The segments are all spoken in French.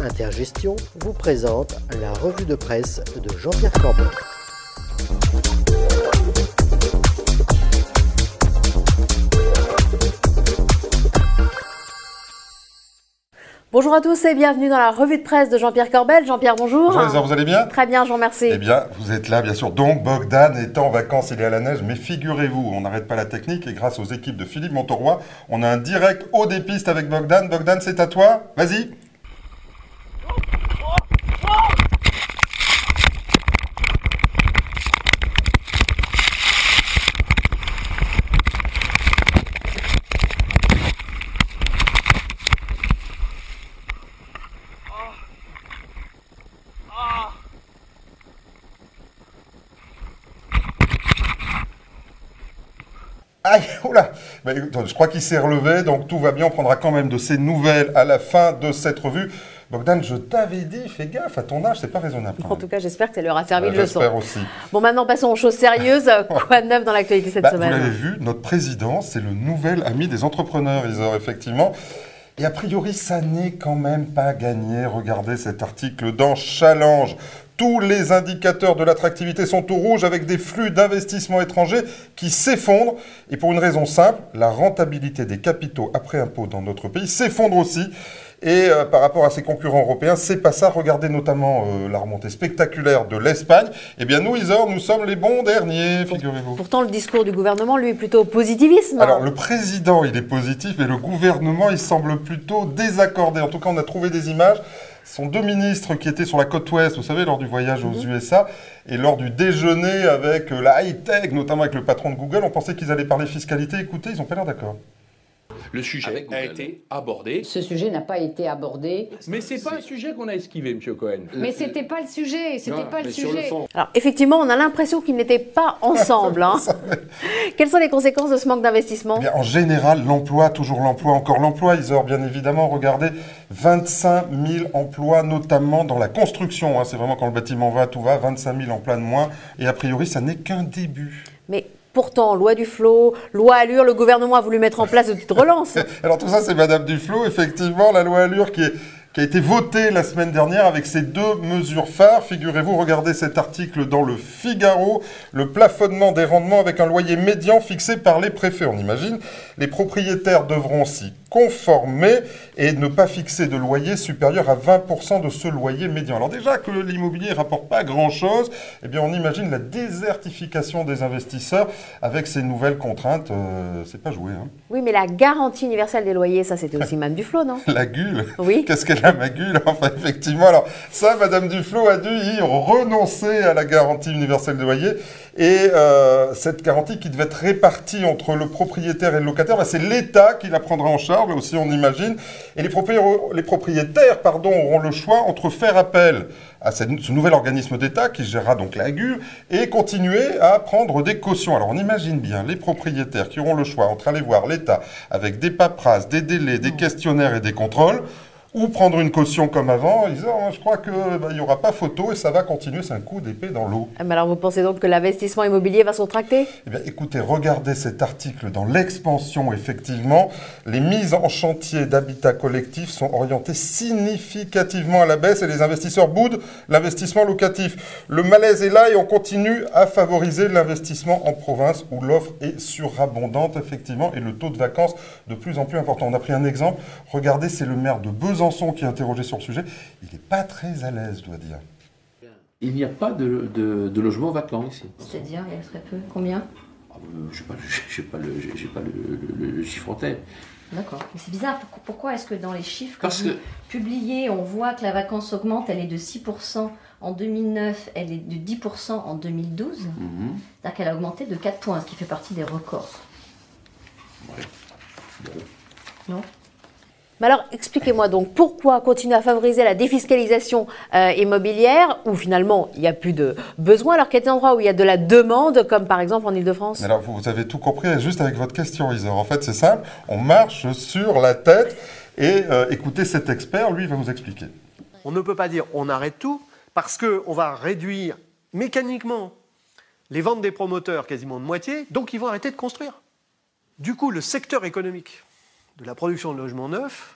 Intergestion vous présente la revue de presse de Jean-Pierre Corbel. Bonjour à tous et bienvenue dans la revue de presse de Jean-Pierre Corbel. Jean-Pierre, bonjour. Bonjour Lisa, vous allez bien? Très bien, je vous remercie. Eh bien, vous êtes là, bien sûr. Donc, Bogdan est en vacances, il est à la neige, mais figurez-vous, on n'arrête pas la technique et grâce aux équipes de Philippe Montauroy, on a un direct haut des pistes avec Bogdan. Bogdan, c'est à toi, vas-y. Aïe, oula, je crois qu'il s'est relevé, donc tout va bien, on prendra quand même de ces nouvelles à la fin de cette revue. Bogdan, je t'avais dit, fais gaffe, à ton âge, c'est pas raisonnable. En tout cas, j'espère que ça leur a servi de leçon. J'espère aussi. Bon, maintenant, passons aux choses sérieuses. Quoi de neuf dans l'actualité cette semaine? Vous l'avez vu, notre président, c'est le nouvel ami des entrepreneurs, Isor, effectivement. Et a priori, ça n'est quand même pas gagné. Regardez cet article dans Challenge. Tous les indicateurs de l'attractivité sont au rouge avec des flux d'investissements étrangers qui s'effondrent. Et pour une raison simple, la rentabilité des capitaux après impôt dans notre pays s'effondre aussi. Et par rapport à ses concurrents européens, c'est pas ça. Regardez notamment la remontée spectaculaire de l'Espagne. Eh bien, nous, Isor, nous sommes les bons derniers, figurez-vous. Pourtant, le discours du gouvernement, lui, est plutôt positivisme. Alors, le président, il est positif, mais le gouvernement, il semble plutôt désaccordé. En tout cas, on a trouvé des images. Ce sont deux ministres qui étaient sur la côte ouest, vous savez, lors du voyage aux USA, et lors du déjeuner avec la high-tech, notamment avec le patron de Google, on pensait qu'ils allaient parler fiscalité. Écoutez, ils n'ont pas l'air d'accord. Le sujet a été abordé. Ce sujet n'a pas été abordé. Mais c'est pas un sujet qu'on a esquivé, M. Cohen. Mais c'était pas le sujet, c'était pas le sujet. Alors, effectivement, on a l'impression qu'ils n'étaient pas ensemble. Hein. Quelles sont les conséquences de ce manque d'investissement? En général, l'emploi, toujours l'emploi, encore l'emploi, Isor, bien évidemment. Regardez, 25 000 emplois, notamment dans la construction. Hein. C'est vraiment quand le bâtiment va, tout va, 25 000 emplois de moins. Et a priori, ça n'est qu'un début. Mais pourtant, loi Duflot, loi Allure, le gouvernement a voulu mettre en place de petites relances. Alors tout ça, c'est Madame Duflot, effectivement, la loi Allure qui a été votée la semaine dernière avec ces deux mesures phares. Figurez-vous, regardez cet article dans le Figaro, le plafonnement des rendements avec un loyer médian fixé par les préfets. On imagine, les propriétaires devront s'y conformer et ne pas fixer de loyer supérieur à 20% de ce loyer médian. Alors déjà que l'immobilier ne rapporte pas grand-chose, eh bien on imagine la désertification des investisseurs avec ces nouvelles contraintes. C'est pas joué. Hein. Oui, mais la garantie universelle des loyers, ça c'était aussi Mme Duflot, non? La GUL. Oui. Qu'est-ce qu'elle a, ma GUL? Enfin, effectivement, alors ça, Madame Duflot a dû y renoncer à la garantie universelle des loyers. Et cette garantie qui devait être répartie entre le propriétaire et le locataire, c'est l'État qui la prendra en charge, là aussi on imagine. Et les propriétaires auront le choix entre faire appel à ce nouvel organisme d'État qui gérera donc la GUL et continuer à prendre des cautions. Alors on imagine bien les propriétaires qui auront le choix entre aller voir l'État avec des paperasses, des délais, des questionnaires et des contrôles, ou prendre une caution comme avant, ils disent oh, je crois qu'il n'y aura pas photo et ça va continuer, c'est un coup d'épée dans l'eau. Mais alors vous pensez donc que l'investissement immobilier va se retracter? Eh bien écoutez, regardez cet article dans l'Expansion, effectivement. Les mises en chantier d'habitat collectif sont orientées significativement à la baisse et les investisseurs boudent l'investissement locatif. Le malaise est là et on continue à favoriser l'investissement en province où l'offre est surabondante, effectivement, et le taux de vacances de plus en plus important. On a pris un exemple, regardez, c'est le maire de Besançon qui est interrogé sur le sujet, il n'est pas très à l'aise, je dois dire. Il n'y a pas de logement vacant ici. C'est-à-dire, il y a très peu. Combien? Je n'ai pas le chiffre en tête. D'accord. Mais c'est bizarre. Pourquoi est-ce que dans les chiffres que vous publiez, on voit que la vacance augmente, elle est de 6% en 2009, elle est de 10% en 2012. C'est-à-dire qu'elle a augmenté de 4 points, ce qui fait partie des records. Ouais. Bon. Non? Mais alors, expliquez-moi donc, pourquoi continuer à favoriser la défiscalisation immobilière, où finalement, il n'y a plus de besoin, alors qu'il y a des endroits où il y a de la demande, comme par exemple en Ile-de-France? Alors, vous avez tout compris, juste avec votre question, Isor. En fait, c'est simple, on marche sur la tête, et écoutez cet expert, lui, il va vous expliquer. On ne peut pas dire on arrête tout, parce qu'on va réduire mécaniquement les ventes des promoteurs quasiment de moitié, donc ils vont arrêter de construire. Du coup, le secteur économique de la production de logements neufs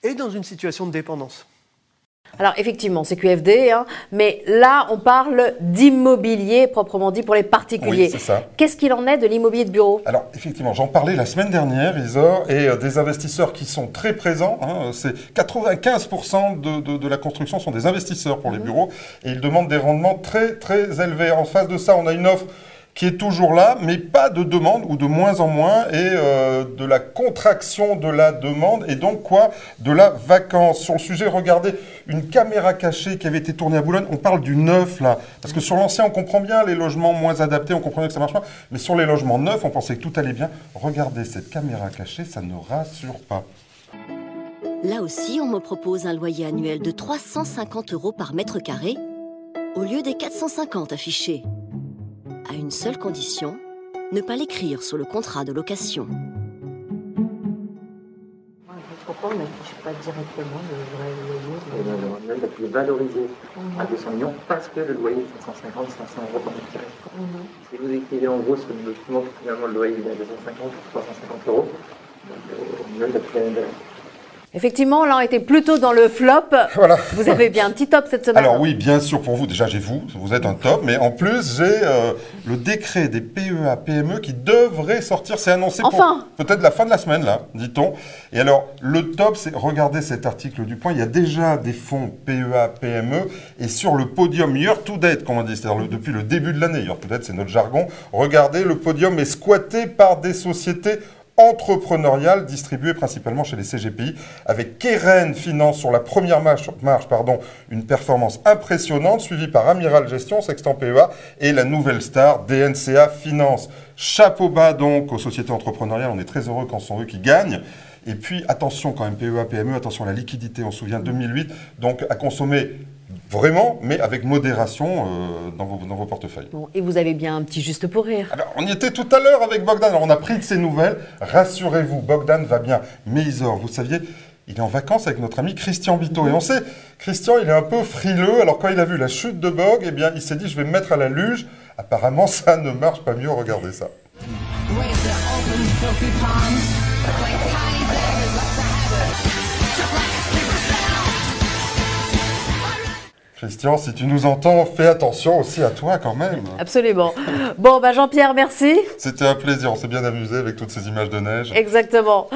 est dans une situation de dépendance. Alors effectivement, c'est QFD, hein, mais là, on parle d'immobilier proprement dit pour les particuliers. Oui, c'est ça. Qu'est-ce qu'il en est de l'immobilier de bureau? Alors effectivement, j'en parlais la semaine dernière, Isor, et des investisseurs qui sont très présents. Hein, c'est 95% de la construction sont des investisseurs pour les bureaux, et ils demandent des rendements très très élevés. En face de ça, on a une offre qui est toujours là, mais pas de demande, ou de moins en moins, et de la contraction de la demande, et donc quoi? De la vacance. Sur le sujet, regardez, une caméra cachée qui avait été tournée à Boulogne, on parle du neuf là, parce que sur l'ancien, on comprend bien les logements moins adaptés, on comprend bien que ça marche pas, mais sur les logements neufs, on pensait que tout allait bien. Regardez cette caméra cachée, ça ne rassure pas. Là aussi, on me propose un loyer annuel de 350 € par mètre carré, au lieu des 450 affichés. À une seule condition, ne pas l'écrire sur le contrat de location. Pourquoi on n'affiche pas directement le vrai loyer? Le manuel va être valorisé à 200 millions parce que le loyer est 450, 500 € par mètre carré. Si vous écrivez en gros sur le document que finalement le loyer est à 250 ou 350 €, le manuel va être la même valeur. Effectivement, là, on était plutôt dans le flop. Voilà. Vous avez bien un petit top cette semaine. Alors oui, bien sûr, pour vous, déjà j'ai vous êtes un top, mais en plus j'ai le décret des PEA, PME qui devrait sortir, c'est annoncé enfin pour peut-être la fin de la semaine, là, dit-on. Et alors, le top, c'est, regardez cet article du Point, il y a déjà des fonds PEA, PME, et sur le podium year to date, comme on dit, c'est-à-dire depuis le début de l'année, year to date, c'est notre jargon, regardez, le podium est squatté par des sociétés entrepreneuriale distribuée principalement chez les CGPI, avec Keren Finance sur la première marche, une performance impressionnante, suivie par Amiral Gestion, Sextant PEA, et la nouvelle star DNCA Finance. Chapeau bas donc aux sociétés entrepreneuriales, on est très heureux quand ce sont eux qui gagnent. Et puis attention quand même, PEA, PME, attention à la liquidité, on se souvient 2008, donc à consommer vraiment, mais avec modération dans vos portefeuilles. Bon, et vous avez bien un petit juste pour rire. Alors, on y était tout à l'heure avec Bogdan, alors on a pris de ses nouvelles. Rassurez-vous, Bogdan va bien. Mais Isor, vous saviez, il est en vacances avec notre ami Christian Bito. Et on sait, Christian, il est un peu frileux. Alors quand il a vu la chute de Bog, eh bien, il s'est dit, je vais me mettre à la luge. Apparemment, ça ne marche pas mieux. Regardez ça. Christian, si tu nous entends, fais attention aussi à toi quand même. Absolument. Bon, bah Jean-Pierre, merci. C'était un plaisir, on s'est bien amusé avec toutes ces images de neige. Exactement.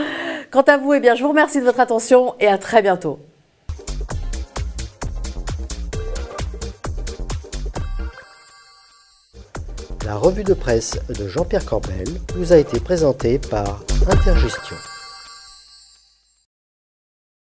Quant à vous, eh bien, je vous remercie de votre attention et à très bientôt. La revue de presse de Jean-Pierre Corbel vous a été présentée par Intergestion.